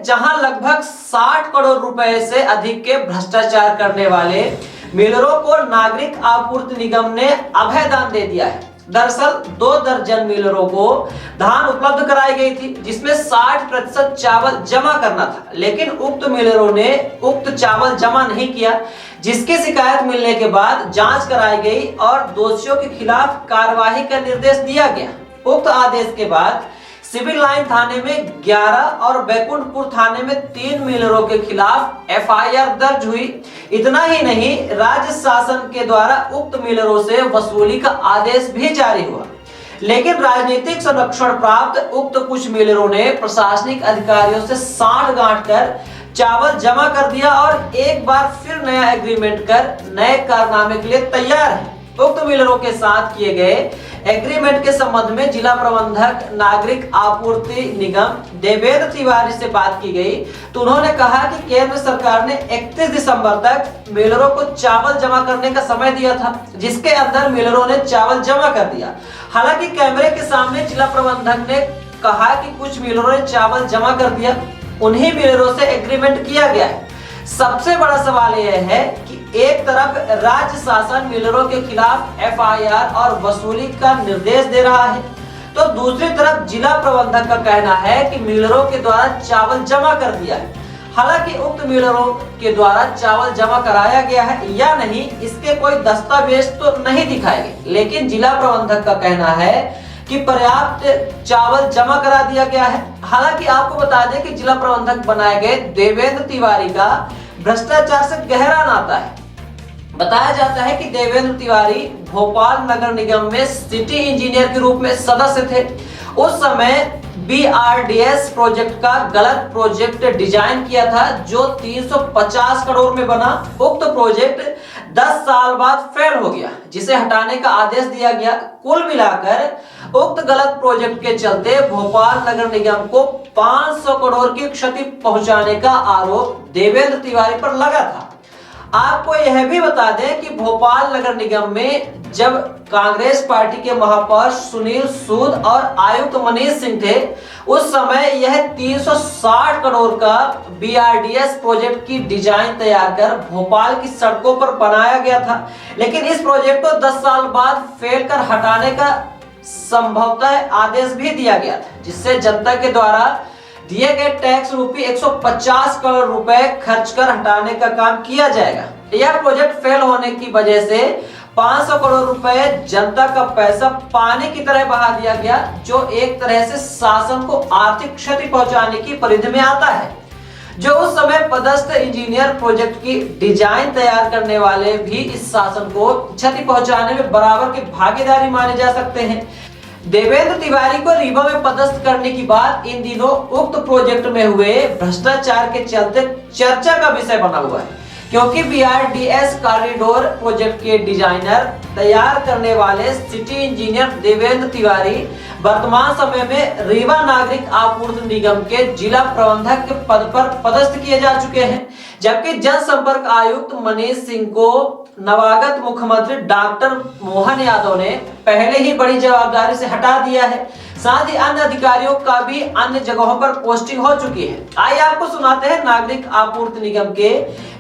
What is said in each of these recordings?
जहां लगभग 60 करोड़ रुपए से अधिक के भ्रष्टाचार करने वाले मिलरों को नागरिक आपूर्ति निगम ने अभय दान दे दिया है। दरअसल 2 दर्जन मिलरों को धान उपलब्ध कराई गई थी, जिसमें 60% चावल जमा करना था, लेकिन उक्त मिलरों ने उक्त चावल जमा नहीं किया, जिसकी शिकायत मिलने के बाद जांच कराई गई और दोषियों के खिलाफ कार्रवाई का निर्देश दिया गया। उक्त आदेश के बाद सिविल लाइन थाने में 11 और बैकुंठपुर थाने में 3 मिलरों के खिलाफ एफआईआर दर्ज हुई। इतना ही नहीं, राज्य शासन के द्वारा उक्त मिलरों से वसूली का आदेश भी जारी हुआ, लेकिन राजनीतिक संरक्षण प्राप्त उक्त कुछ मिलरों ने प्रशासनिक अधिकारियों से साठ गांठ कर चावल जमा कर दिया और एक बार फिर नया एग्रीमेंट कर नए कारनामे के लिए तैयार है। उक्त मिलरों के साथ किए गए एग्रीमेंट के संबंध में जिला प्रबंधक नागरिक आपूर्ति निगम देवेंद्र तिवारी से बात की गई तो उन्होंने कहा कि केंद्र सरकार ने 31 दिसंबर तक मिलरों को चावल जमा करने का समय दिया था, जिसके अंदर मिलरों ने चावल जमा कर दिया। हालांकि कैमरे के सामने जिला प्रबंधक ने कहा कि कुछ मिलरों ने चावल जमा कर दिया, उन्हीं मिलरों से एग्रीमेंट किया गया है। सबसे बड़ा सवाल यह है कि एक तरफ राज्य शासन मिलरों के खिलाफ एफआईआर और वसूली का निर्देश दे रहा है, तो दूसरी तरफ जिला प्रबंधक का कहना है कि मिलरों के द्वारा चावल जमा कर दिया है। हालांकि उक्त मिलरों के द्वारा चावल जमा कराया गया है या नहीं, इसके कोई दस्तावेज तो नहीं दिखाए गए, लेकिन जिला प्रबंधक का कहना है कि पर्याप्त चावल जमा करा दिया गया है। हालांकि आपको बता दें कि जिला प्रबंधक बनाए गए देवेंद्र तिवारी का भ्रष्टाचार से गहरा नाता है। बताया जाता है कि देवेंद्र तिवारी भोपाल नगर निगम में सिटी इंजीनियर के रूप में सदस्य थे। उस समय बीआरडीएस प्रोजेक्ट का गलत प्रोजेक्ट डिजाइन किया था, जो 350 करोड़ में बना। उक्त प्रोजेक्ट 10 साल बाद फेल हो गया, जिसे हटाने का आदेश दिया गया। कुल मिलाकर उक्त गलत प्रोजेक्ट के चलते भोपाल नगर निगम को 500 करोड़ की क्षति पहुंचाने का आरोप देवेंद्र तिवारी पर लगा था। आपको यह भी बता दें कि भोपाल नगर निगम में जब कांग्रेस पार्टी के महापौर सुनील सूद और आयुक्त मनीष सिंह थे, उस समय यह 360 करोड़ का बीआरडीएस प्रोजेक्ट की डिजाइन तैयार कर भोपाल की सड़कों पर बनाया गया था, लेकिन इस प्रोजेक्ट को 10 साल बाद फेल कर हटाने का संभवतः आदेश भी दिया गया था, जिससे जनता के द्वारा दिए गए टैक्स रूपी 150 करोड़ रुपए खर्च कर हटाने का काम किया जाएगा। यह प्रोजेक्ट फेल होने की वजह से 500 करोड़ रुपए जनता का पैसा पानी की तरह बहा दिया गया, जो एक तरह से शासन को आर्थिक क्षति पहुंचाने की परिधि में आता है। जो उस समय पदस्थ इंजीनियर प्रोजेक्ट की डिजाइन तैयार करने वाले भी इस शासन को क्षति पहुंचाने में बराबर की भागीदारी माने जा सकते हैं। देवेंद्र तिवारी को रीवा में पदस्थ करने की बात इन दिनों उक्त प्रोजेक्ट में हुए भ्रष्टाचार के चलते चर्चा का विषय बना हुआ है, क्योंकि बीआरडीएस कॉरिडोर प्रोजेक्ट के डिजाइनर तैयार करने वाले सिटी इंजीनियर देवेंद्र तिवारी वर्तमान समय में रीवा नागरिक आपूर्ति निगम के जिला प्रबंधक के पद पर पदस्थ किए जा चुके हैं, जबकि जनसंपर्क आयुक्त मनीष सिंह को नवागत मुख्यमंत्री डॉक्टर मोहन यादव ने पहले ही बड़ी जवाबदारी से हटा दिया है। साथ ही अन्य अधिकारियों का भी अन्य जगहों पर पोस्टिंग हो चुकी है। आइए आपको सुनाते हैं नागरिक आपूर्ति निगम के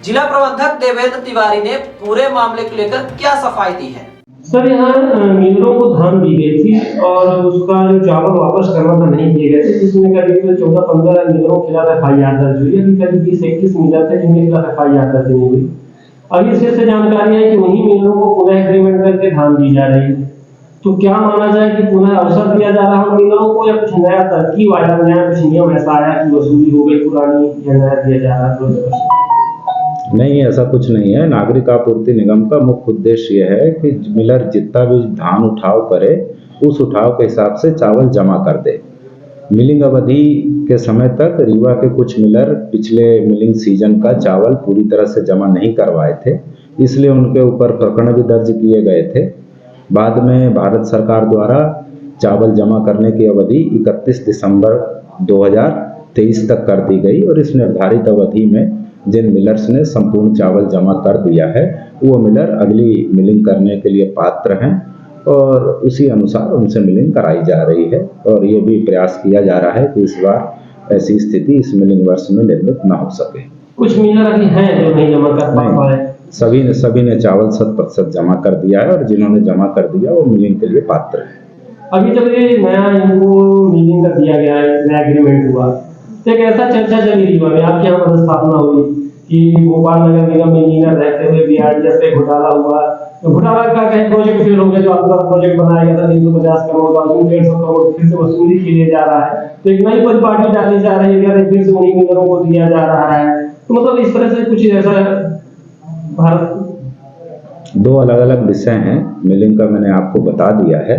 जिला प्रबंधक देवेंद्र तिवारी ने पूरे मामले को लेकर क्या सफाई दी है। सर, यहाँ मिलरों को धान दी गई थी और उसका जो चावल वापस करना था नहीं दिए गए थे, जिसमें करीब 14-15 मिलरों के खिलाफ एफआईआर दर्ज हुई है। अभी करीब 20-21 मिलर थे जिनके खिलाफ एफआईआर दर्ज नहीं हुई। अभी इससे जानकारी है कि उन्हीं मिलरों को पुनः एग्रीमेंट करके धान दी जा रही है। तो क्या माना जाए कि पुनः अवसर दिया जा रहा है मिलरों को, या कुछ नया तरकीब आया, नया कुछ नियम ऐसा आया कि वसूली हो गई पुरानी, या नया दिया जा रहा है? नहीं, ऐसा कुछ नहीं है। नागरिक आपूर्ति निगम का मुख्य उद्देश्य यह है कि मिलर जितना भी धान उठाव करे, उस उठाव के हिसाब से चावल जमा कर दे। मिलिंग अवधि के समय तक रीवा के कुछ मिलर पिछले मिलिंग सीजन का चावल पूरी तरह से जमा नहीं करवाए थे, इसलिए उनके ऊपर प्रकरण भी दर्ज किए गए थे। बाद में भारत सरकार द्वारा चावल जमा करने की अवधि 31 दिसंबर 2023 तक कर दी गई और इस निर्धारित अवधि में जिन मिलर्स ने संपूर्ण चावल जमा कर दिया है, वो मिलर अगली मिलिंग करने के लिए पात्र हैं और उसी अनुसार उनसे मिलिंग कराई जा रही है। और ये भी प्रयास किया जा रहा है कि इस बार ऐसी स्थिति इस मिलिंग वर्ष में निर्मित न हो सके। कुछ मिलर अभी हैं जो नहीं जमा कर पा पाए। नहीं, सभी ने चावल 100% जमा कर दिया है और जिन्होंने जमा कर दिया वो मिलिंग के लिए पात्र है। अभी जब ये नया इनको मिलिंग का दिया गया है, नया एग्रीमेंट हुआ, तो एक ऐसा चर्चा चली रीवा में आपके यहाँ पदस्थापना हुई कि भोपाल नगर निगम में इंजीनियर रहते हुए बीआरडीएस पे घोटाला हुआ। तो घोटाला का कहीं प्रोजेक्ट फेल हो गया, जो आपका प्रोजेक्ट बनाया गया था 350 करोड़ का, उसमें 150 करोड़ फिर से वसूली के लिए जा रहा है। तो एक नई परिपाटी डाली जा रही है, फिर से उन्हीं मिलरों को दिया जा रहा है। तो मतलब इस तरह से कुछ ऐसा भारत। दो अलग अलग विषय हैं, मिलिंग का मैंने आपको बता दिया है।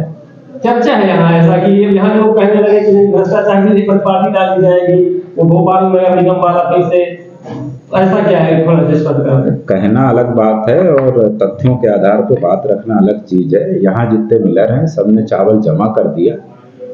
चर्चा है यहाँ ऐसा कि यहाँ लोग कहने लगे कि भ्रष्टाचार की परिपाटी डाली जाएगी, वो भोपाल नगर निगम वाला फिर से, ऐसा क्या है? थोड़ा डिस्कस करें। कहना अलग बात है और तथ्यों के आधार पर बात रखना अलग चीज है। यहाँ जितने मिलर हैं सबने चावल जमा कर दिया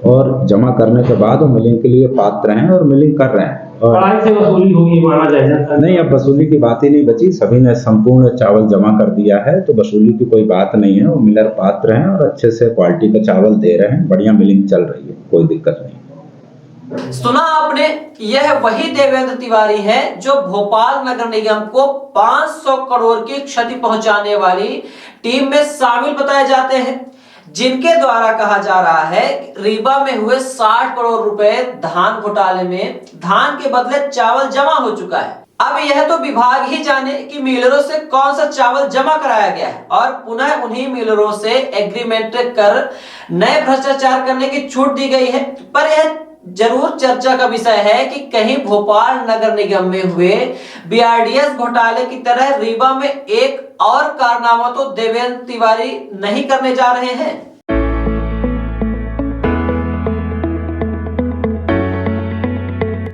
और जमा करने के बाद वो मिलिंग के लिए पात्र हैं और मिलिंग कर रहे हैं। और कड़ाई से वसूली होगी माना जाए? नहीं, अब वसूली की बात ही नहीं बची, सभी ने संपूर्ण चावल जमा कर दिया है, तो वसूली की कोई बात नहीं है। वो मिलर पात्र हैं और अच्छे से क्वालिटी का चावल दे रहे हैं, बढ़िया मिलिंग चल रही है, कोई दिक्कत नहीं। सुना आपने, यह वही देवेंद्र तिवारी है जो भोपाल नगर निगम को 500 करोड़ की क्षति पहुंचाने वाली टीम में शामिल बताए जाते हैं, जिनके द्वारा कहा जा रहा है रीवा में हुए 60 करोड़ रुपए धान घोटाले में धान के बदले चावल जमा हो चुका है। अब यह तो विभाग ही जाने कि मिलरों से कौन सा चावल जमा कराया गया है और पुनः उन्हीं मिलरों से एग्रीमेंट कर नए भ्रष्टाचार करने की छूट दी गई है। पर यह जरूर चर्चा का विषय है कि कहीं भोपाल नगर निगम में हुए बीआरडीएस घोटाले की तरह रीवा में एक और कारनामा तो देवेंद्र तिवारी नहीं करने जा रहे हैं।